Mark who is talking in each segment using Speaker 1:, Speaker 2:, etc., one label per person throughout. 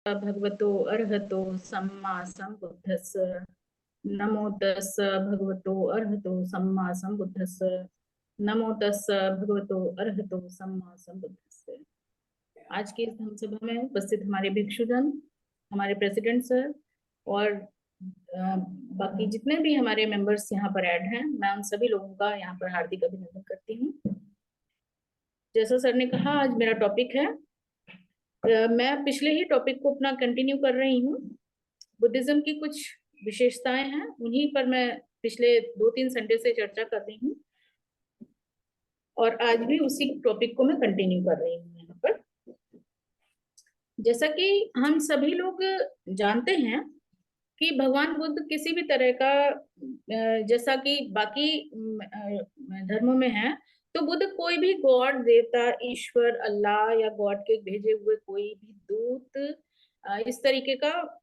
Speaker 1: भगवतो अर्हतो सम्मा सम्बुद्धस्स। नमो तस्स भगवतो अर्हतो सम्मा सम्बुद्धस्स। नमो तस्स भगवतो अर्हतो सम्मा सम्बुद्धस्स। आज की इस धम्म सभा में उपस्थित हमारे भिक्षुजन, हमारे प्रेसिडेंट सर और बाकी जितने भी हमारे मेंबर्स यहाँ पर ऐड हैं, मैं उन सभी लोगों का यहाँ पर हार्दिक अभिनंदन करती हूँ। जैसा सर ने कहा, आज मेरा टॉपिक है, मैं पिछले ही टॉपिक को अपना कंटिन्यू कर रही हूँ। बुद्धिज्म की कुछ विशेषताएं हैं, उन्हीं पर मैं पिछले 2-3 संडे से चर्चा कर रही हूँ और आज भी उसी टॉपिक को मैं कंटिन्यू कर रही हूँ यहाँ पर। जैसा कि हम सभी लोग जानते हैं कि भगवान बुद्ध किसी भी तरह का, जैसा कि बाकी धर्मों में है, तो बुद्ध कोई भी गॉड, देवता, ईश्वर, अल्लाह या गॉड के भेजे हुए कोई भी दूत, इस तरीके का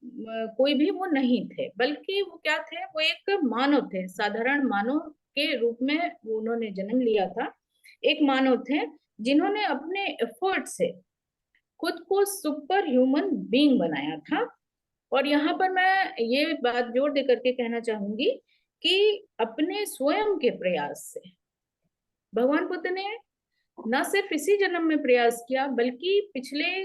Speaker 1: कोई भी वो नहीं थे, बल्कि वो क्या थे, वो एक मानव थे। साधारण मानव के रूप में उन्होंने जन्म लिया था। एक मानव थे जिन्होंने अपने एफर्ट से खुद को सुपर ह्यूमन बीइंग बनाया था। और यहाँ पर मैं ये बात जोर दे करके कहना चाहूंगी कि अपने स्वयं के प्रयास से भगवान बुद्ध ने न सिर्फ इसी जन्म में प्रयास किया, बल्कि पिछले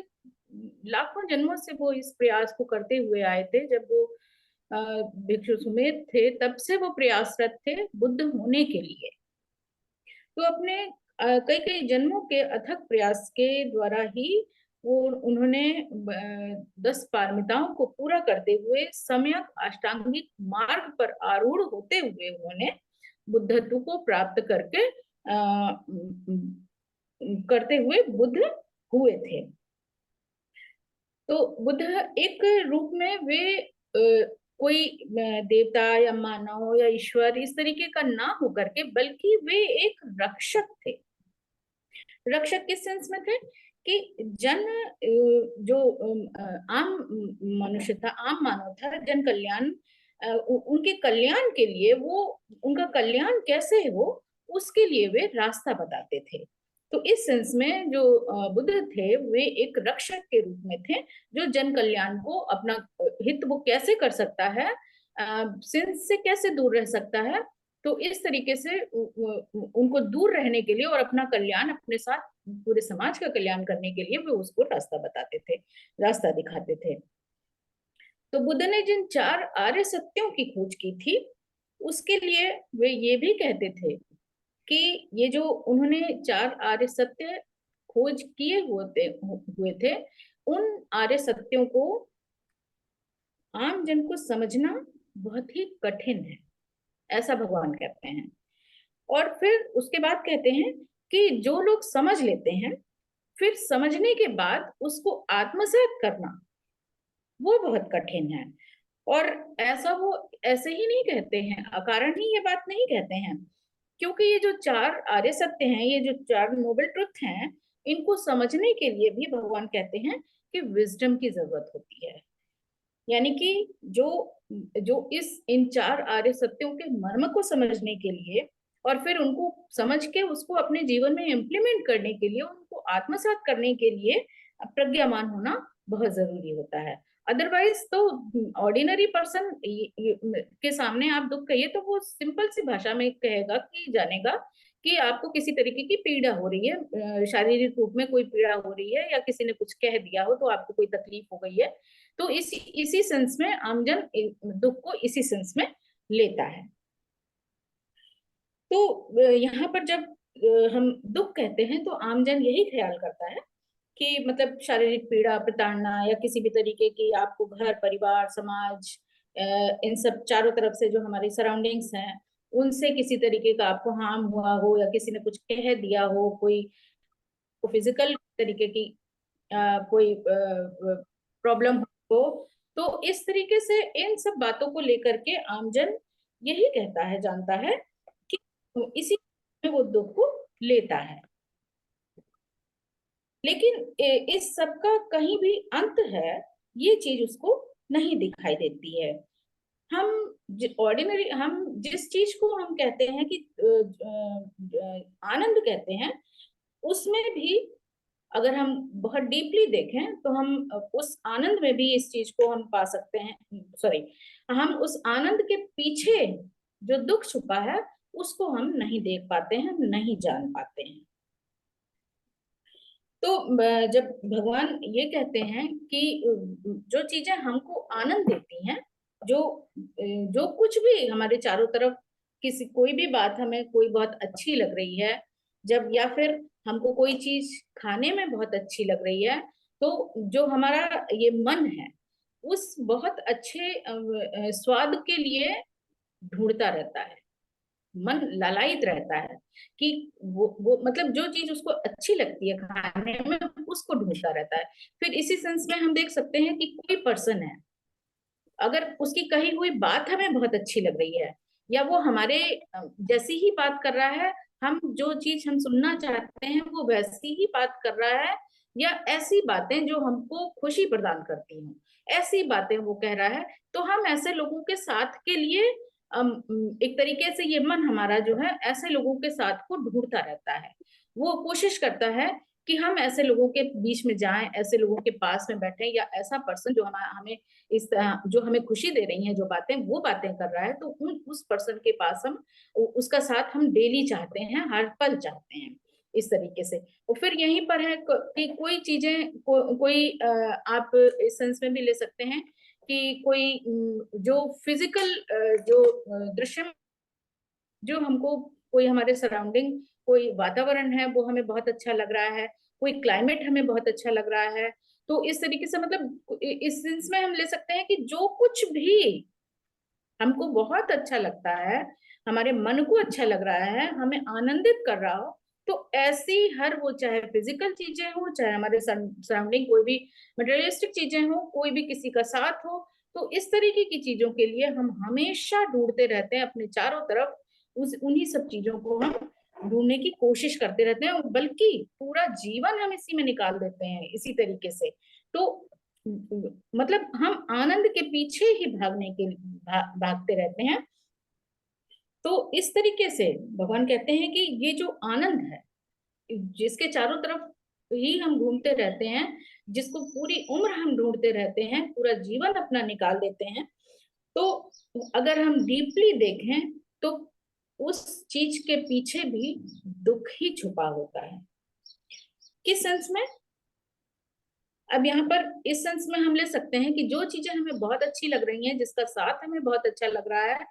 Speaker 1: लाखों जन्मों से वो इस प्रयास को करते हुए आए थे। जब वो भिक्षु सुमेध थे, तब से वो प्रयासरत थे बुद्ध होने के लिए। तो अपने कई कई जन्मों के अथक प्रयास के द्वारा ही वो उन्होंने 10 पारमिताओं को पूरा करते हुए सम्यक अष्टांगिक मार्ग पर आरूढ़ होते हुए उन्होंने बुद्धत्व को प्राप्त करते हुए बुद्ध हुए थे। तो बुद्ध एक रूप में वे कोई देवता या मानव या ईश्वर इस तरीके का ना होकर के, बल्कि वे एक रक्षक थे। रक्षक किस सेंस में थे कि जन जो आम मनुष्य था, आम मानव था, जन कल्याण, उनके कल्याण के लिए, वो उनका कल्याण कैसे हो उसके लिए वे रास्ता बताते थे। तो इस सेंस में जो बुद्ध थे, वे एक रक्षक के रूप में थे, जो जन कल्याण को, अपना हित वो कैसे कर सकता है, सेंस से कैसे दूर रह सकता है, तो इस तरीके से उनको दूर रहने के लिए और अपना कल्याण, अपने साथ पूरे समाज का कल्याण करने के लिए वे उसको रास्ता बताते थे, रास्ता दिखाते थे। तो बुद्ध ने जिन 4 आर्य सत्यों की खोज की थी, उसके लिए वे ये भी कहते थे कि ये जो उन्होंने 4 आर्य सत्य खोज किए हुए थे, उन आर्य सत्यों को आम जन को समझना बहुत ही कठिन है, ऐसा भगवान कहते हैं। और फिर उसके बाद कहते हैं कि जो लोग समझ लेते हैं, फिर समझने के बाद उसको आत्मसात करना वो बहुत कठिन है। और ऐसा वो ऐसे ही नहीं कहते हैं, अकारण ही ये बात नहीं कहते हैं, क्योंकि ये जो 4 आर्य सत्य हैं, ये जो 4 नोबल ट्रुथ हैं, इनको समझने के लिए भी भगवान कहते हैं कि विजडम की जरूरत होती है। यानी कि जो जो इन 4 आर्य सत्यों के मर्म को समझने के लिए और फिर उनको समझ के उसको अपने जीवन में इम्प्लीमेंट करने के लिए, उनको आत्मसात करने के लिए प्रज्ञामान होना बहुत जरूरी होता है। अदरवाइज तो ऑर्डिनरी पर्सन के सामने आप दुख कहिए तो वो सिंपल सी भाषा में कहेगा कि जानेगा कि आपको किसी तरीके की पीड़ा हो रही है, शारीरिक रूप में कोई पीड़ा हो रही है, या किसी ने कुछ कह दिया हो तो आपको कोई तकलीफ हो गई है। तो इसी सेंस में आमजन दुख को इसी सेंस में लेता है। तो यहाँ पर जब हम दुख कहते हैं, तो आमजन यही ख्याल करता है कि मतलब शारीरिक पीड़ा, प्रताड़ना, या किसी भी तरीके की आपको घर परिवार समाज, इन सब चारों तरफ से जो हमारी सराउंडिंग्स हैं, उनसे किसी तरीके का आपको हार्म हुआ हो, या किसी ने कुछ कह दिया हो, कोई फिजिकल तरीके की कोई प्रॉब्लम हो। तो इस तरीके से इन सब बातों को लेकर के आमजन यही कहता है, जानता है कि इसी में वो दुख को लेता है। लेकिन इस सब का कहीं भी अंत है, ये चीज उसको नहीं दिखाई देती है। हम ऑर्डिनरी, हम जिस चीज को हम कहते हैं कि आनंद कहते हैं, उसमें भी अगर हम बहुत डीपली देखें तो हम उस आनंद में भी इस चीज को हम पा सकते हैं, सॉरी, हम उस आनंद के पीछे जो दुख छुपा है उसको हम नहीं देख पाते हैं, नहीं जान पाते हैं। तो जब भगवान ये कहते हैं कि जो चीजें हमको आनंद देती हैं, जो जो कुछ भी हमारे चारों तरफ, किसी कोई भी बात हमें कोई बहुत अच्छी लग रही है, जब या फिर हमको कोई चीज खाने में बहुत अच्छी लग रही है, तो जो हमारा ये मन है उस बहुत अच्छे स्वाद के लिए ढूंढता रहता है, मन लालायित रहता है कि वो मतलब जो चीज उसको अच्छी लगती है खाने में उसको ढूंढता रहता है। फिर इसी सेंस में हम देख सकते हैं कि कोई पर्सन है, अगर उसकी कही हुई बात हमें बहुत अच्छी लग रही है, या वो हमारे जैसी ही बात कर रहा है, हम जो चीज हम सुनना चाहते हैं वो वैसी ही बात कर रहा है, या ऐसी बातें जो हमको खुशी प्रदान करती हैं ऐसी बातें वो कह रहा है, तो हम ऐसे लोगों के साथ के लिए एक तरीके से ये मन हमारा जो है ऐसे लोगों के साथ को ढूंढता रहता है। वो कोशिश करता है कि हम ऐसे लोगों के बीच में जाएं, ऐसे लोगों के पास में बैठे, या ऐसा पर्सन जो हमें इस जो हमें खुशी दे रही हैं जो बातें वो बातें कर रहा है, तो उस पर्सन के पास हम उसका साथ हम डेली चाहते हैं, हर पल चाहते हैं, इस तरीके से। और फिर यहीं पर है कि कोई चीजें कोई आप इस सेंस में भी ले सकते हैं कि कोई जो फिजिकल जो दृश्य जो हमको, कोई हमारे सराउंडिंग कोई वातावरण है वो हमें बहुत अच्छा लग रहा है, कोई क्लाइमेट हमें बहुत अच्छा लग रहा है, तो इस तरीके से मतलब इस सेंस में हम ले सकते हैं कि जो कुछ भी हमको बहुत अच्छा लगता है, हमारे मन को अच्छा लग रहा है, हमें आनंदित कर रहा हो, तो ऐसी हर वो चाहे फिजिकल चीजें हो, चाहे हमारे सराउंडिंग कोई भी मटेरियलिस्टिक चीजें हो, कोई भी किसी का साथ हो, तो इस तरीके की चीजों के लिए हम हमेशा ढूंढते रहते हैं अपने चारों तरफ, उस उन्हीं सब चीजों को हम ढूंढने की कोशिश करते रहते हैं, बल्कि पूरा जीवन हम इसी में निकाल देते हैं इसी तरीके से। तो मतलब हम आनंद के पीछे ही भागते रहते हैं। तो इस तरीके से भगवान कहते हैं कि ये जो आनंद है, जिसके चारों तरफ ही हम घूमते रहते हैं, जिसको पूरी उम्र हम ढूंढते रहते हैं, पूरा जीवन अपना निकाल देते हैं, तो अगर हम डीपली देखें तो उस चीज के पीछे भी दुख ही छुपा होता है। किस सेंस में? अब यहाँ पर इस सेंस में हम ले सकते हैं कि जो चीजें हमें बहुत अच्छी लग रही हैं, जिसका साथ हमें बहुत अच्छा लग रहा है,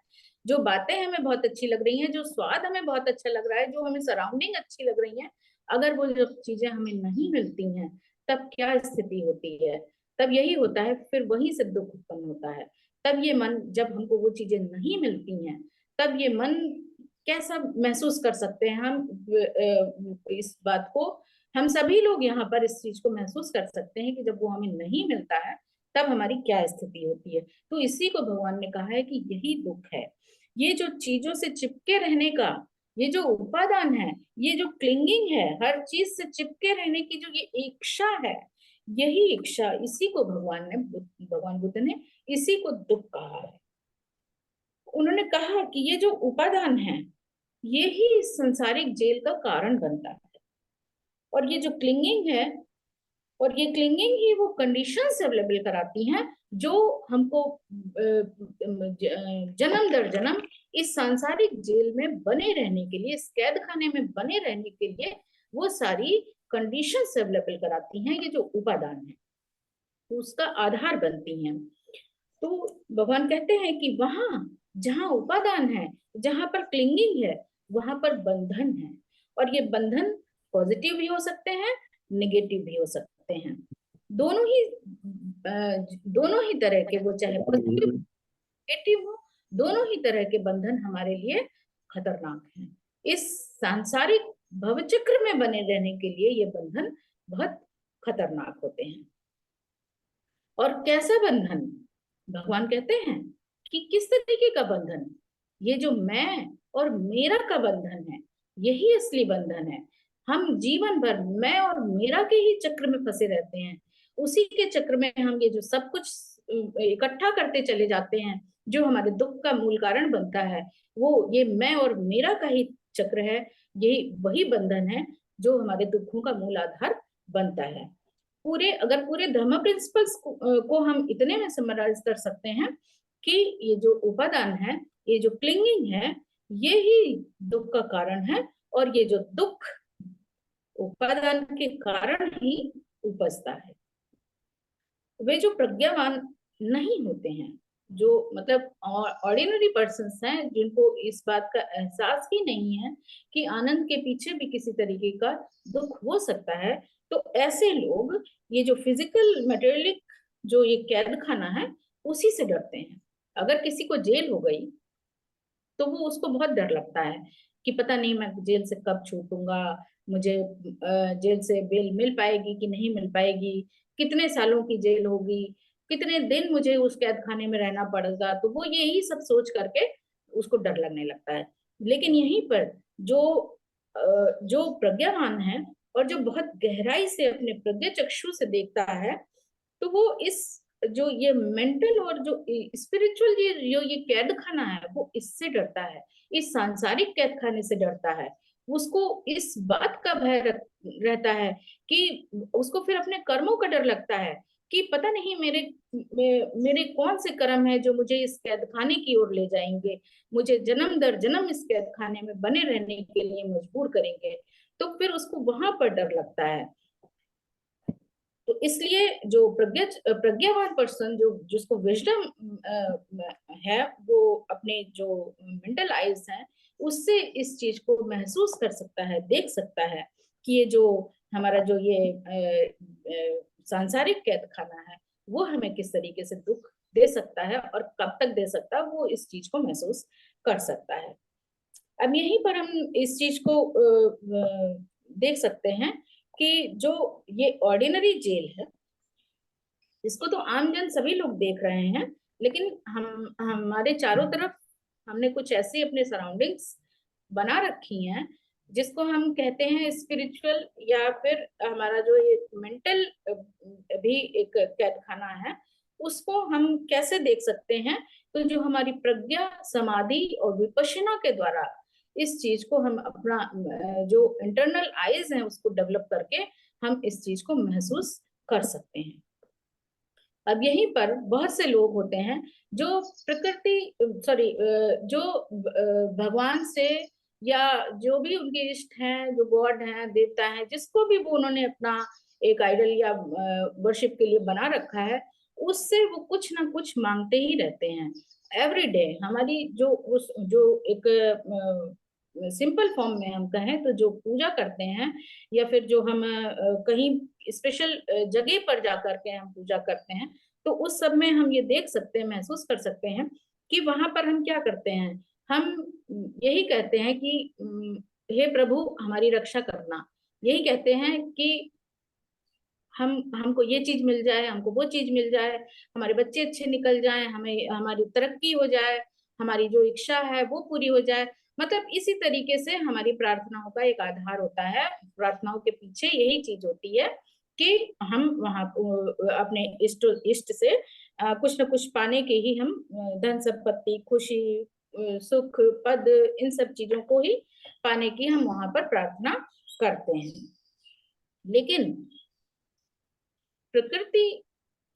Speaker 1: जो बातें हमें बहुत अच्छी लग रही हैं, जो स्वाद हमें बहुत अच्छा लग रहा है, जो हमें सराउंडिंग अच्छी लग रही है, अगर वो जो चीजें हमें नहीं मिलती हैं, तब क्या स्थिति होती है? तब यही होता है, फिर वहीं से दुख उत्पन्न होता है। तब ये मन, जब हमको वो चीजें नहीं मिलती हैं, तब ये मन कैसा महसूस कर सकते हैं हम? इस बात को हम सभी लोग यहाँ पर इस चीज को महसूस कर सकते हैं कि जब वो हमें नहीं मिलता है तब हमारी क्या स्थिति होती है। तो इसी को भगवान ने कहा है कि यही दुख है, ये जो चीजों से चिपके रहने का, ये जो उपादान है, ये जो क्लिंगिंग है, हर चीज से चिपके रहने की जो ये इच्छा है, यही इच्छा, इसी को भगवान बुद्ध ने इसी को दुख कहा है। उन्होंने कहा कि ये जो उपादान है ये ही संसारिक जेल का कारण बनता है, और ये जो क्लिंगिंग है, और ये क्लिंगिंग ही वो कंडीशंस अवेलेबल कराती हैं जो हमको जन्म दर जन्म इस सांसारिक जेल में बने रहने के लिए, इस कैद खाने में बने रहने के लिए वो सारी कंडीशंस अवेलेबल कराती हैं, ये जो उपादान है उसका आधार बनती हैं। तो भगवान कहते हैं कि वहां जहां उपादान है, जहां पर क्लिंगिंग है, वहां पर बंधन है, और ये बंधन पॉजिटिव भी हो सकते हैं, नेगेटिव भी हो सकते हैं। दोनों ही दोनों ही तरह के, वो चाहे पॉजिटिव नेगेटिव हो, दोनों ही तरह के बंधन हमारे लिए खतरनाक हैं। इस सांसारिक भवचक्र में बने रहने के लिए ये बंधन बहुत खतरनाक होते हैं। और कैसा बंधन? भगवान कहते हैं कि किस तरीके का बंधन? ये जो मैं और मेरा का बंधन है, यही असली बंधन है। हम जीवन भर मैं और मेरा के ही चक्र में फंसे रहते हैं, उसी के चक्र में हम ये जो सब कुछ इकट्ठा करते चले जाते हैं, जो हमारे दुख का मूल कारण बनता है, वो ये मैं और मेरा का ही चक्र है। यही वही बंधन है जो हमारे दुखों का मूल आधार बनता है। पूरे धर्म प्रिंसिपल्स को हम इतने में समराइज कर सकते हैं कि ये जो उपादान है, ये जो क्लिंगिंग है, ये ही दुख का कारण है, और ये जो दुख उपादान के कारण ही उपजता है। वे जो प्रज्ञावान नहीं होते हैं, जो मतलब ऑर्डिनरी पर्सन्स हैं, जिनको इस बात का एहसास ही नहीं है कि आनंद के पीछे भी किसी तरीके का दुख हो सकता है, तो ऐसे लोग ये जो फिजिकल मटेरियलिक जो ये कैद खाना है, उसी से डरते हैं। अगर किसी को जेल हो गई तो वो उसको बहुत डर लगता है कि पता नहीं मैं जेल से कब छूटूंगा, मुझे जेल से बेल मिल पाएगी कि नहीं मिल पाएगी, कितने सालों की जेल होगी, कितने दिन मुझे उस कैद खाने में रहना पड़ेगा। तो वो यही सब सोच करके उसको डर लगने लगता है। लेकिन यहीं पर जो प्रज्ञावान है और जो बहुत गहराई से अपने प्रज्ञा चक्षु से देखता है, तो वो इस जो ये मेंटल और जो स्पिरिचुअल ये कैद खाना है, वो इससे डरता है, इस सांसारिक कैद खाने से डरता है। उसको इस बात का भय रहता है कि उसको फिर अपने कर्मों का डर लगता है कि पता नहीं मेरे कौन से कर्म है जो मुझे इस कैद खाने की ओर ले जाएंगे, मुझे जन्म दर जन्म इस कैद खाने में बने रहने के लिए मजबूर करेंगे। तो फिर उसको वहां पर डर लगता है। तो इसलिए जो प्रज्ञावान पर्सन, जो जिसको विजडम है, वो अपने जो मेंटल आइज हैं उससे इस चीज को महसूस कर सकता है, देख सकता है कि ये जो हमारा जो ये सांसारिक कैद खाना है, वो हमें किस तरीके से दुख दे सकता है और कब तक दे सकता है, वो इस चीज को महसूस कर सकता है। अब यहीं पर हम इस चीज को देख सकते हैं कि जो ये ऑर्डिनरी जेल है, इसको तो आमजन सभी लोग देख रहे हैं, लेकिन हम हमारे चारों तरफ हमने कुछ ऐसी अपने सराउंडिंग्स बना रखी हैं जिसको हम कहते हैं स्पिरिचुअल, या फिर हमारा जो ये मेंटल भी एक कैद खाना है, उसको हम कैसे देख सकते हैं। तो जो हमारी प्रज्ञा समाधि और विपश्यना के द्वारा इस चीज को हम अपना जो इंटरनल आइज है उसको डेवलप करके हम इस चीज को महसूस कर सकते हैं। अब यहीं पर बहुत से लोग होते हैं जो प्रकृति सॉरी जो भगवान से, या जो भी उनके इष्ट हैं, जो गॉड हैं, देवता हैं, जिसको भी वो उन्होंने अपना एक आइडल या वर्शिप के लिए बना रखा है, उससे वो कुछ ना कुछ मांगते ही रहते हैं एवरी डे। हमारी जो उस जो एक सिंपल फॉर्म में हम कहें तो जो पूजा करते हैं, या फिर जो हम कहीं स्पेशल जगह पर जाकर के हम पूजा करते हैं, तो उस सब में हम ये देख सकते हैं, महसूस कर सकते हैं कि वहां पर हम क्या करते हैं। हम यही कहते हैं कि हे प्रभु हमारी रक्षा करना, यही कहते हैं कि हमको ये चीज मिल जाए, हमको वो चीज मिल जाए, हमारे बच्चे अच्छे निकल जाएं, हमें हमारी तरक्की हो जाए, हमारी जो इच्छा है वो पूरी हो जाए। मतलब इसी तरीके से हमारी प्रार्थनाओं का एक आधार होता है, प्रार्थनाओं के पीछे यही चीज होती है कि हम वहां अपने इष्ट इष्ट से कुछ न कुछ पाने के ही हम धन संपत्ति खुशी सुख पद, इन सब चीजों को ही पाने की हम वहां पर प्रार्थना करते हैं। लेकिन प्रकृति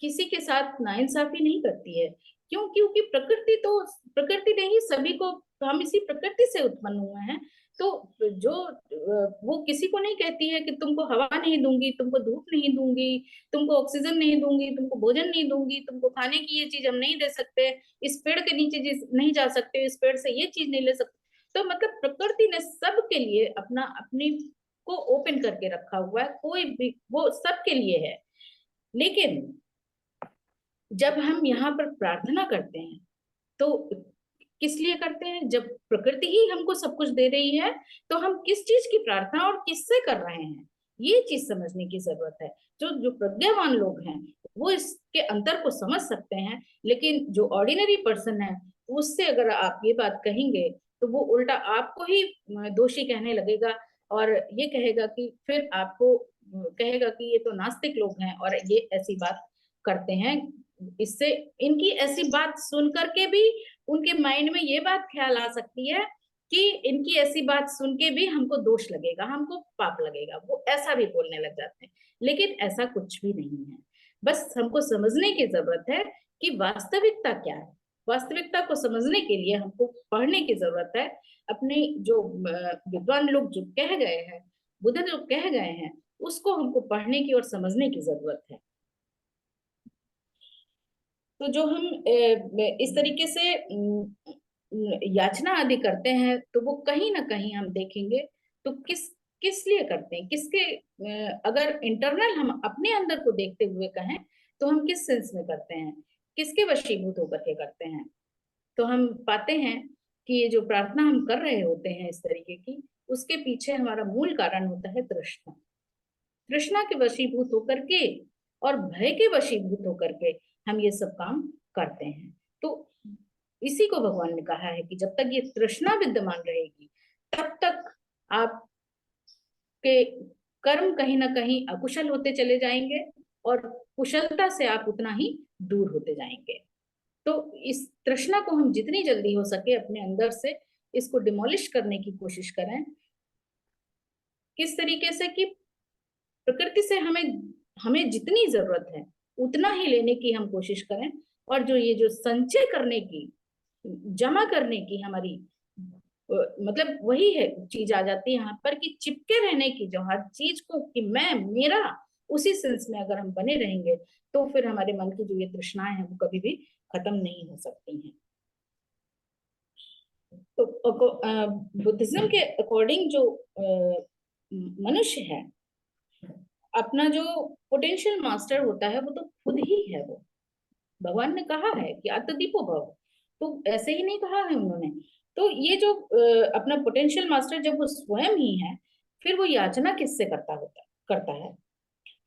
Speaker 1: किसी के साथ नाइंसाफी नहीं करती है। क्यों? क्योंकि प्रकृति ने ही सभी को, हम इसी प्रकृति से उत्पन्न हुए हैं। तो जो वो किसी को नहीं कहती है कि तुमको हवा नहीं दूंगी, तुमको धूप नहीं दूंगी, तुमको ऑक्सीजन नहीं दूंगी, तुमको भोजन नहीं दूंगी, तुमको खाने की ये चीज हम नहीं दे सकते, इस पेड़ के नीचे नहीं जा सकते, इस पेड़ से ये चीज नहीं ले सकते। तो मतलब प्रकृति ने सबके लिए अपना अपनी को ओपन करके रखा हुआ है, कोई भी वो सबके लिए है। लेकिन जब हम यहाँ पर प्रार्थना करते हैं तो किस लिए करते हैं? जब प्रकृति ही हमको सब कुछ दे रही है, तो हम किस चीज की प्रार्थना और किससे कर रहे हैं, ये चीज समझने की जरूरत है। जो जो प्रज्ञावान लोग हैं वो इसके अंतर को समझ सकते हैं, लेकिन जो ऑर्डिनरी पर्सन है उससे अगर आप ये बात कहेंगे तो वो उल्टा आपको ही दोषी कहने लगेगा, और ये कहेगा कि फिर आपको कहेगा कि ये तो नास्तिक लोग हैं और ये ऐसी बात करते हैं। इससे इनकी ऐसी बात सुन करके भी उनके माइंड में ये बात ख्याल आ सकती है कि इनकी ऐसी बात सुन के भी हमको दोष लगेगा, हमको पाप लगेगा, वो ऐसा भी बोलने लग जाते हैं। लेकिन ऐसा कुछ भी नहीं है। बस हमको समझने की जरूरत है कि वास्तविकता क्या है। वास्तविकता को समझने के लिए हमको पढ़ने की जरूरत है। अपने जो विद्वान लोग जो कह गए हैं, बुद्ध जो कह गए हैं, उसको हमको पढ़ने की और समझने की जरूरत है। तो जो हम इस तरीके से याचना आदि करते हैं, तो वो कहीं ना कहीं हम देखेंगे तो किस किस लिए करते हैं, किसके अगर इंटरनल हम अपने अंदर को देखते हुए कहें तो हम किस सेंस में करते हैं, किसके वशीभूत होकर के करते हैं। तो हम पाते हैं कि ये जो प्रार्थना हम कर रहे होते हैं इस तरीके की, उसके पीछे हमारा मूल कारण होता है तृष्णा। तृष्णा के वशीभूत होकर के और भय के वशीभूत होकर के हम ये सब काम करते हैं। तो इसी को भगवान ने कहा है कि जब तक ये तृष्णा विद्यमान रहेगी, तब तक आपके कर्म कहीं ना कहीं अकुशल होते चले जाएंगे और कुशलता से आप उतना ही दूर होते जाएंगे। तो इस तृष्णा को हम जितनी जल्दी हो सके अपने अंदर से इसको डिमोलिश करने की कोशिश करें। किस तरीके से कि प्रकृति से हमें हमें जितनी जरूरत है उतना ही लेने की हम कोशिश करें। और जो ये जो संचय करने की, जमा करने की हमारी मतलब वही है चीज आ जाती है यहाँ पर कि चिपके रहने की, जो हर चीज को कि मैं मेरा, उसी सेंस में अगर हम बने रहेंगे तो फिर हमारे मन की जो ये तृष्णाएं हैं वो कभी भी खत्म नहीं हो सकती हैं। तो बुद्धिज्म के अकॉर्डिंग जो मनुष्य है, अपना जो पोटेंशियल मास्टर होता है वो तो खुद ही है। वो भगवान ने कहा है कि आत्मदीपो भव, तो ऐसे ही नहीं कहा है उन्होंने। तो ये जो अपना पोटेंशियल मास्टर जब वो स्वयं ही है, फिर वो याचना किससे करता है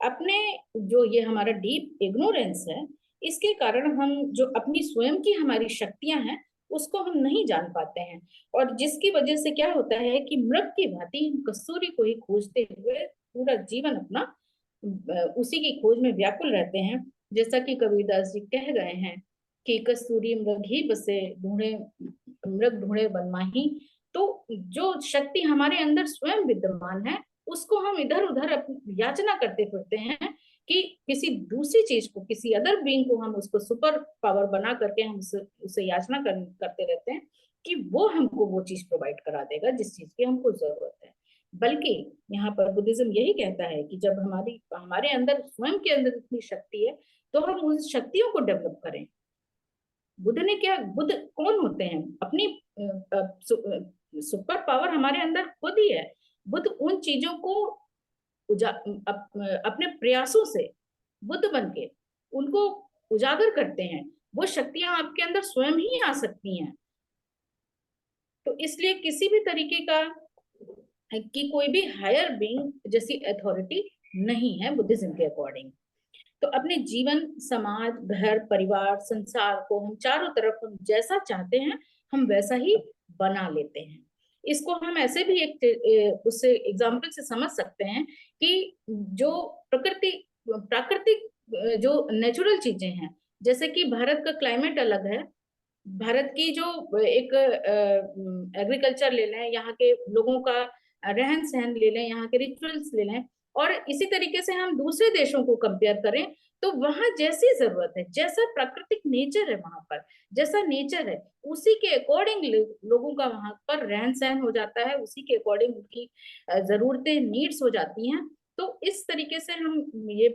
Speaker 1: अपने, जो ये हमारा डीप इग्नोरेंस है, इसके कारण हम जो अपनी स्वयं की हमारी शक्तियां हैं उसको हम नहीं जान पाते हैं। और जिसकी वजह से क्या होता है कि मृग की भांति हम कस्तूरी को ही खोजते हुए पूरा जीवन अपना उसी की खोज में व्याकुल रहते हैं। जैसा कि कबीरदास जी कह गए हैं कि कस्तूरी मृग ही बसे ढूंढे, मृग ढूंढे वन माही। तो जो शक्ति हमारे अंदर स्वयं विद्यमान है उसको हम इधर उधर याचना करते फिरते हैं कि किसी दूसरी चीज को, किसी अदर बीइंग को हम उसको सुपर पावर बना करके हम उसे याचना करते रहते हैं कि वो हमको वो चीज प्रोवाइड करा देगा जिस चीज की हमको जरूरत है। बल्कि यहाँ पर बुद्धिज्म यही कहता है कि जब हमारी हमारे अंदर स्वयं के अंदर इतनी शक्ति है तो हम उन शक्तियों को डेवलप करें। बुद्ध ने क्या, बुद्ध कौन होते हैं, अपनी सुपर पावर हमारे अंदर खुद ही है। बुद्ध उन चीजों को अपने प्रयासों से बुद्ध बन के उनको उजागर करते हैं। वो शक्तियां आपके अंदर स्वयं ही आ सकती हैं। तो इसलिए किसी भी तरीके का कि कोई भी हायर बीइंग जैसी अथॉरिटी नहीं है बुद्धिज्म के अकॉर्डिंग। तो अपने जीवन, समाज, घर, परिवार, संसार को हम चारों तरफ हम जैसा चाहते हैं हम वैसा ही बना लेते हैं। इसको हम ऐसे भी एक उससे एग्जाम्पल से समझ सकते हैं कि जो प्राकृतिक जो नेचुरल चीजें हैं, जैसे कि भारत का क्लाइमेट अलग है। भारत की जो एक एग्रीकल्चर ले लें, यहाँ के लोगों का रहन सहन ले लें, यहाँ के रिचुअल्स ले लें, और इसी तरीके से हम दूसरे देशों को कंपेयर करें तो वहां जैसी जरूरत है, जैसा प्राकृतिक नेचर है वहां पर, जैसा नेचर है उसी के अकॉर्डिंग लोगों का वहां पर रहन सहन हो जाता है, उसी के अकॉर्डिंग उनकी जरूरतें, नीड्स हो जाती हैं। तो इस तरीके से हम ये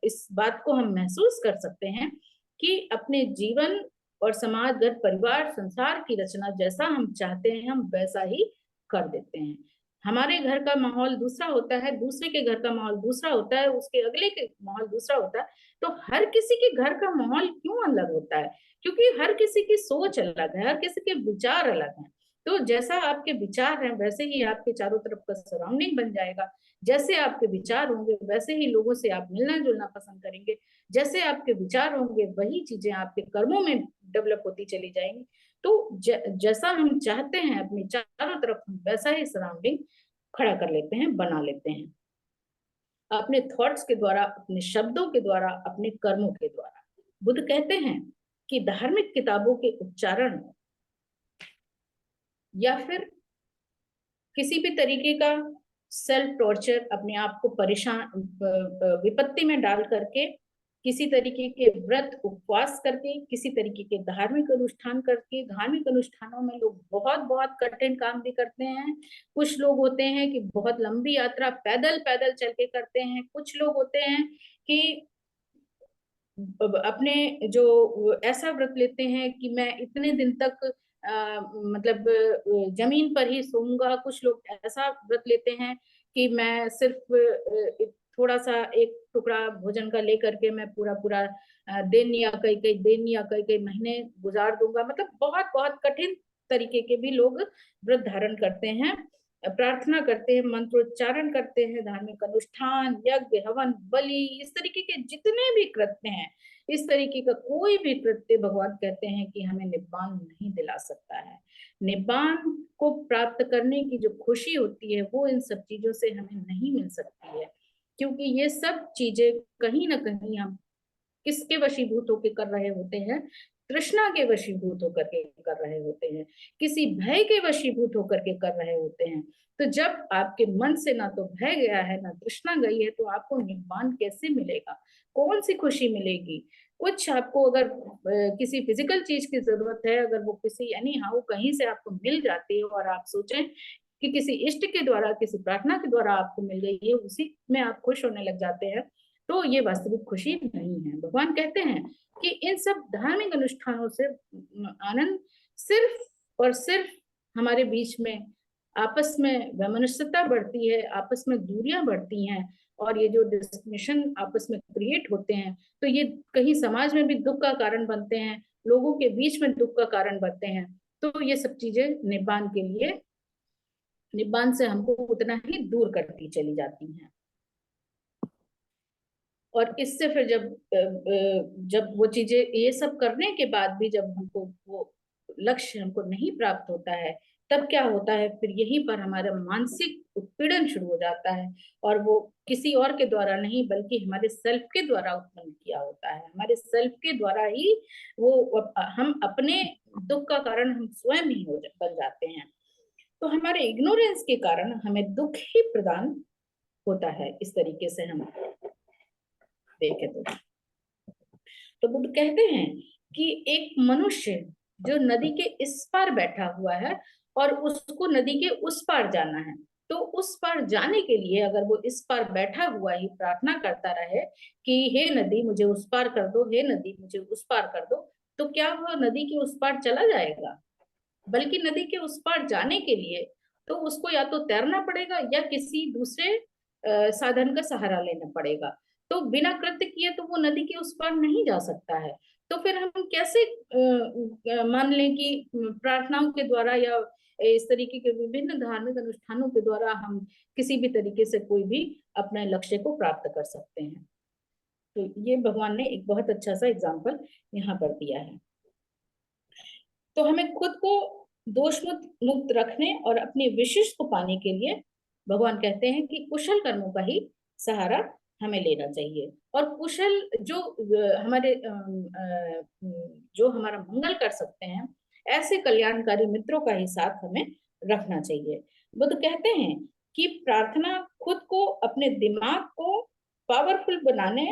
Speaker 1: इस बात को हम महसूस कर सकते हैं कि अपने जीवन और समाज, घर, परिवार, संसार की रचना जैसा हम चाहते हैं हम वैसा ही कर देते हैं। हमारे घर का माहौल दूसरा होता है, दूसरे के घर का माहौल दूसरा होता है, उसके अगले के माहौल दूसरा होता है। तो हर किसी के घर का माहौल क्यों अलग होता है? क्योंकि हर किसी की सोच अलग है, हर किसी के विचार अलग हैं। तो जैसा आपके विचार हैं वैसे ही आपके चारों तरफ का सराउंडिंग बन जाएगा। जैसे आपके विचार होंगे वैसे ही लोगों से आप मिलना जुलना पसंद करेंगे। जैसे आपके विचार होंगे वही चीजें आपके कर्मों में डेवलप होती चली जाएंगी। तो जैसा हम चाहते हैं अपनी चारों तरफ हम वैसा ही सराउंडिंग खड़ा कर लेते हैं, बना लेते हैं, अपने थॉट्स के द्वारा, अपने शब्दों के द्वारा, अपने कर्मों के द्वारा। बुद्ध कहते हैं कि धार्मिक किताबों के उच्चारण या फिर किसी भी तरीके का सेल्फ टॉर्चर, अपने आप को परेशान विपत्ति में डाल करके, किसी तरीके के व्रत उपवास करके, किसी तरीके के धार्मिक अनुष्ठान करके। धार्मिक अनुष्ठानों में लोग बहुत बहुत कठिन काम भी करते हैं। कुछ लोग होते हैं कि बहुत लंबी यात्रा पैदल पैदल चल के करते हैं। कुछ लोग होते हैं कि अपने जो ऐसा व्रत लेते हैं कि मैं इतने दिन तक मतलब जमीन पर ही सोऊंगा। कुछ लोग ऐसा व्रत लेते हैं कि मैं सिर्फ थोड़ा सा एक टुकड़ा भोजन का लेकर के मैं पूरा पूरा दिन या कई कई दिन या कई कई महीने गुजार दूंगा। मतलब बहुत बहुत कठिन तरीके के भी लोग व्रत धारण करते हैं, प्रार्थना करते हैं, मंत्रोच्चारण करते हैं, धार्मिक अनुष्ठान, यज्ञ, हवन, बलि, इस तरीके के जितने भी कृत्य हैं, इस तरीके का कोई भी कृत्य भगवान कहते हैं कि हमें निब्बान नहीं दिला सकता है। निब्बान को प्राप्त करने की जो खुशी होती है वो इन सब चीजों से हमें नहीं मिल सकती है, क्योंकि ये सब चीजें कहीं ना कहीं हम किसके वशीभूत होकर कर रहे होते हैं? तृष्णा के वशीभूत होकर के कर रहे होते हैं, किसी भय के वशीभूत होकर के कर रहे होते हैं। तो जब आपके मन से ना तो भय गया है ना तृष्णा गई है, तो आपको निब्बान कैसे मिलेगा? कौन सी खुशी मिलेगी? कुछ आपको अगर किसी फिजिकल चीज की जरूरत है, अगर वो किसी यानी हाउ कहीं से आपको मिल जाती है और आप सोचें कि किसी इष्ट के द्वारा, किसी प्रार्थना के द्वारा आपको मिल गई है, उसी में आप खुश होने लग जाते हैं, तो ये वास्तविक खुशी नहीं है। भगवान कहते हैं कि इन सब धार्मिक अनुष्ठानों से आनंद सिर्फ और सिर्फ हमारे बीच में आपस में वैमनस्यता बढ़ती है, आपस में दूरियां बढ़ती हैं, और ये जो डिस्कशन आपस में क्रिएट होते हैं, तो ये कहीं समाज में भी दुख का कारण बनते हैं, लोगों के बीच में दुख का कारण बनते हैं। तो ये सब चीजें निब्बान से हमको उतना ही दूर करती चली जाती हैं। और इससे फिर जब वो चीजें, ये सब करने के बाद भी जब हमको वो लक्ष्य हमको नहीं प्राप्त होता है, तब क्या होता है? फिर यहीं पर हमारा मानसिक उत्पीड़न शुरू हो जाता है, और वो किसी और के द्वारा नहीं बल्कि हमारे सेल्फ के द्वारा उत्पन्न किया होता है। हमारे सेल्फ के द्वारा ही वो हम अपने दुख का कारण हम स्वयं ही बन जाते हैं। तो हमारे इग्नोरेंस के कारण हमें दुख ही प्रदान होता है। इस तरीके से हम देखें तो बुद्ध कहते हैं कि एक मनुष्य जो नदी के इस पार बैठा हुआ है और उसको नदी के उस पार जाना है, तो उस पार जाने के लिए अगर वो इस पार बैठा हुआ ही प्रार्थना करता रहे कि हे नदी मुझे उस पार कर दो, हे नदी मुझे उस पार कर दो, तो क्या वो नदी के उस पार चला जाएगा? बल्कि नदी के उस पार जाने के लिए तो उसको या तो तैरना पड़ेगा या किसी दूसरे साधन का सहारा लेना पड़ेगा। तो बिना कृत्य किए तो वो नदी के उस पार नहीं जा सकता है। तो फिर हम कैसे मान लें कि प्रार्थनाओं के द्वारा या इस तरीके के विभिन्न धार्मिक अनुष्ठानों के द्वारा हम किसी भी तरीके से कोई भी अपने लक्ष्य को प्राप्त कर सकते हैं? तो ये भगवान ने एक बहुत अच्छा सा एग्जाम्पल यहाँ पर दिया है। तो हमें खुद को दोष मुक्त रखने और अपने विशिष्ट को पाने के लिए भगवान कहते हैं कि कुशल कर्मों का ही सहारा हमें लेना चाहिए। और कुशल जो हमारे जो हमारा मंगल कर सकते हैं, ऐसे कल्याणकारी मित्रों का ही साथ हमें रखना चाहिए। बुद्ध कहते हैं कि प्रार्थना खुद को, अपने दिमाग को पावरफुल बनाने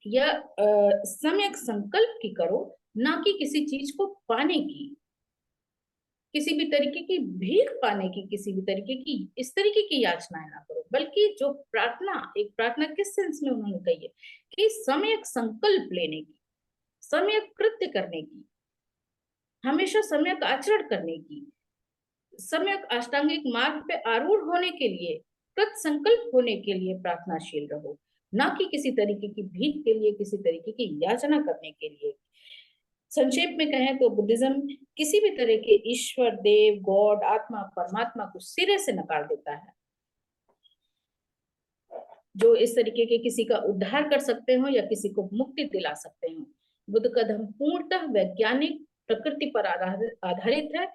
Speaker 1: या सम्यक संकल्प की करो, ना कि किसी चीज को पाने की, किसी भी तरीके की भीख पाने की, किसी भी तरीके की इस तरीके की याचनाएं ना करो। बल्कि जो प्रार्थना, एक प्रार्थना किस सेंस में उन्होंने कही है कि सम्यक संकल्प लेने की, सम्यक कृत्य करने की, हमेशा सम्यक आचरण करने की, सम्यक अष्टांगिक मार्ग पे आरूढ़ होने के लिए, कृत संकल्प होने के लिए प्रार्थनाशील रहो, ना कि किसी तरीके की भीख के लिए, किसी तरीके की याचना करने के लिए। संक्षेप में कहें तो बुद्धिज्म किसी भी तरह के ईश्वर, देव, गॉड, आत्मा, परमात्मा को सिरे से नकार देता है। जो इस तरीके के किसी का उद्धार कर सकते हो या किसी को मुक्ति दिला सकते हो। बुद्ध का धर्म पूर्णतः वैज्ञानिक प्रकृति पर आधारित है।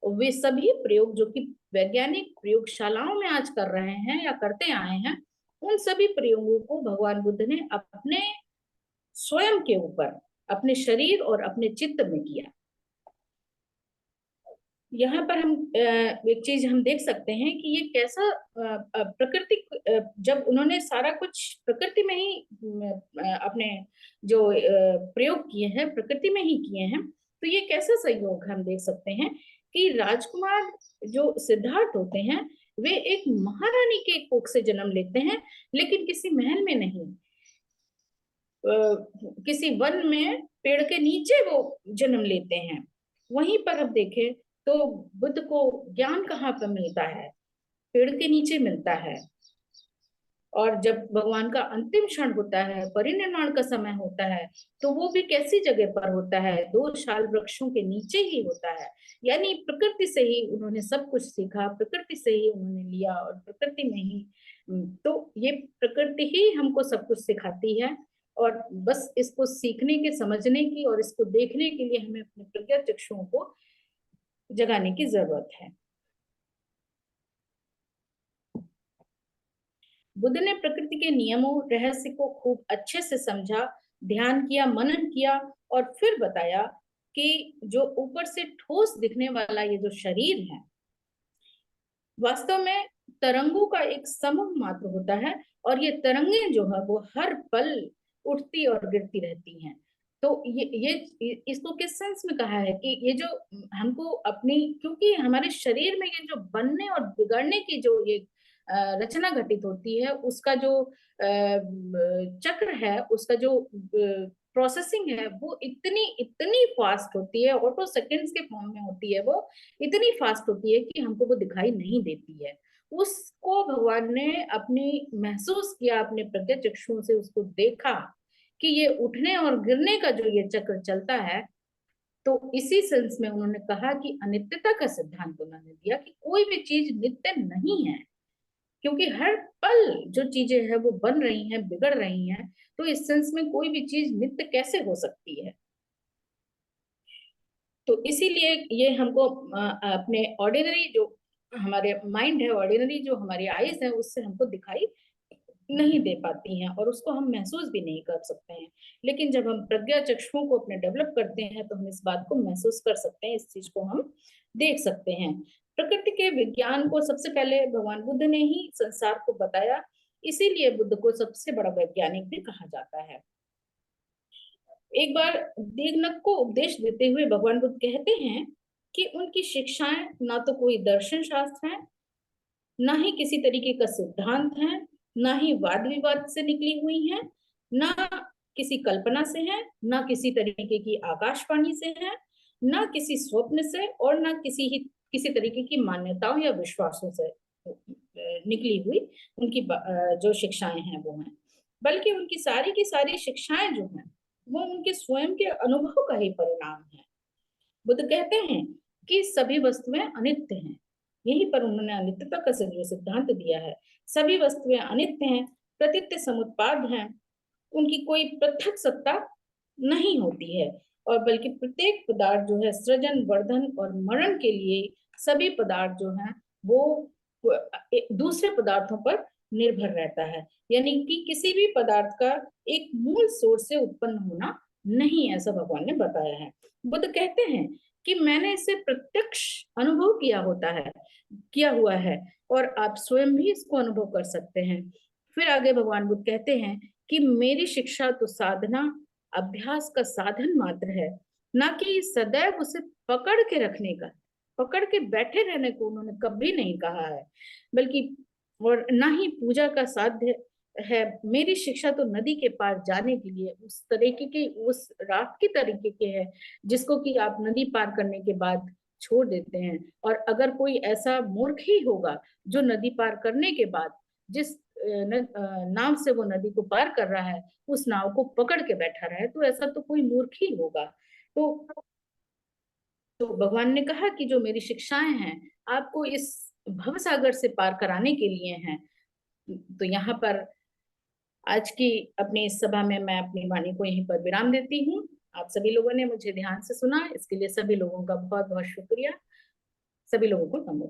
Speaker 1: वे सभी प्रयोग जो कि वैज्ञानिक प्रयोगशालाओं में आज कर रहे हैं या करते आए हैं, उन सभी प्रयोगों को भगवान बुद्ध ने अपने स्वयं के ऊपर, अपने शरीर और अपने चित्त में किया। यहाँ पर हम एक चीज हम देख सकते हैं कि ये कैसा प्रकृति, जब उन्होंने सारा कुछ प्रकृति में ही अपने जो प्रयोग किए हैं प्रकृति में ही किए हैं, तो ये कैसा संयोग हम देख सकते हैं कि राजकुमार जो सिद्धार्थ होते हैं वे एक महारानी के कोख से जन्म लेते हैं, लेकिन किसी महल में नहीं, किसी वन में पेड़ के नीचे वो जन्म लेते हैं। वहीं पर अब देखें तो बुद्ध को ज्ञान कहाँ पर मिलता है? पेड़ के नीचे मिलता है। और जब भगवान का अंतिम क्षण होता है, परिनिर्वाण का समय होता है, तो वो भी कैसी जगह पर होता है? 2 शाल वृक्षों के नीचे ही होता है। यानी प्रकृति से ही उन्होंने सब कुछ सीखा, प्रकृति से ही उन्होंने लिया और प्रकृति में ही तो ये प्रकृति ही हमको सब कुछ सिखाती है। और बस इसको सीखने के, समझने की और इसको देखने के लिए हमें अपने प्रज्ञा चक्षुओं को जगाने की जरूरत है। बुद्ध ने प्रकृति के नियमों, रहस्य को खूब अच्छे से समझा, ध्यान किया, मनन किया और फिर बताया कि जो ऊपर से ठोस दिखने वाला ये जो शरीर है, वास्तव में तरंगों का एक समूह मात्र होता है, और ये तरंगे जो है वो हर पल उठती और गिरती रहती हैं। तो ये इसको किस सेंस में कहा है कि ये जो हमको अपनी, क्योंकि हमारे शरीर में ये जो बनने और बिगड़ने की जो ये रचना घटित होती है, उसका जो चक्र है, उसका जो प्रोसेसिंग है, वो इतनी इतनी फास्ट होती है, ऑटो सेकेंड्स के फॉर्म में होती है, वो इतनी फास्ट होती है कि हमको वो दिखाई नहीं देती है। उसको भगवान ने अपनी महसूस किया, अपने प्रज्ञा चक्षुओं से उसको देखा कि ये उठने और गिरने का जो ये चक्र चलता है। तो इसी सेंस में उन्होंने कहा कि अनित्यता का सिद्धांत उन्होंने दिया कि कोई भी चीज नित्य नहीं है, क्योंकि हर पल जो चीजें हैं वो बन रही हैं, बिगड़ रही हैं। तो इस सेंस में कोई भी चीज नित्य कैसे हो सकती है? तो इसीलिए ये हमको अपने ऑर्डिनरी जो हमारे माइंड है, ऑर्डिनरी जो हमारी आईज है, उससे हमको दिखाई नहीं दे पाती हैं और उसको हम महसूस भी नहीं कर सकते हैं। लेकिन जब हम प्रज्ञा चक्षुओं को अपने डेवलप करते हैं तो हम इस बात को महसूस कर सकते हैं, इस चीज को हम देख सकते हैं। प्रकृति के विज्ञान को सबसे पहले भगवान बुद्ध ने ही संसार को बताया, इसीलिए बुद्ध को सबसे बड़ा वैज्ञानिक भी कहा जाता है। एक बार देवनग को उपदेश देते हुए भगवान बुद्ध कहते हैं कि उनकी शिक्षाएं ना तो कोई दर्शन शास्त्र है, ना ही किसी तरीके का सिद्धांत है, ना ही वाद विवाद से निकली हुई है, ना किसी कल्पना से है, ना किसी तरीके की आकाशवाणी से है, ना किसी स्वप्न से, और ना किसी तरीके की मान्यताओं या विश्वासों से निकली हुई उनकी जो शिक्षाएं हैं वो हैं, बल्कि उनकी सारी की सारी शिक्षाएं जो हैं वो उनके स्वयं के अनुभव का ही परिणाम है। बुद्ध कहते हैं कि सभी वस्तुएं अनित्य हैं। यहीं पर उन्होंने अनित्यता का जो सिद्धांत दिया है। सभी वस्तुएं अनित्य हैं, प्रतीत्य समुत्पाद हैं, उनकी कोई पृथक सत्ता नहीं होती है, और बल्कि प्रत्येक पदार्थ जो है सृजन, वर्धन और मरण के लिए सभी पदार्थ जो हैं वो दूसरे पदार्थों पर निर्भर रहता है। यानी कि किसी भी पदार्थ का एक मूल सोर्स से उत्पन्न होना नहीं, ऐसा भगवान ने बताया है। बुद्ध कहते हैं कि मैंने इसे प्रत्यक्ष अनुभव किया हुआ है, और आप स्वयं भी इसको अनुभव कर सकते हैं। फिर आगे भगवान बुद्ध कहते हैं कि मेरी शिक्षा तो साधना, अभ्यास का साधन मात्र है, ना कि सदैव उसे पकड़ के रखने का, पकड़ के बैठे रहने को उन्होंने कभी नहीं कहा है, बल्कि और ना ही पूजा का साध्य है। मेरी शिक्षा तो नदी के पार जाने के लिए, उस तरीके के, उस रात के तरीके के है जिसको कि आप नदी पार करने के बाद छोड़ देते हैं। और अगर कोई ऐसा मूर्ख ही होगा जो नदी पार करने के बाद जिस नाव से वो नदी को पार कर रहा है उस नाव को पकड़ के बैठा रहा है, तो ऐसा तो कोई मूर्ख ही होगा। तो भगवान ने कहा कि जो मेरी शिक्षाएं हैं आपको इस भवसागर से पार कराने के लिए हैं। तो यहाँ पर आज की अपनी इस सभा में मैं अपनी वाणी को यहीं पर विराम देती हूँ। आप सभी लोगों ने मुझे ध्यान से सुना, इसके लिए सभी लोगों का बहुत बहुत शुक्रिया। सभी लोगों को नमो।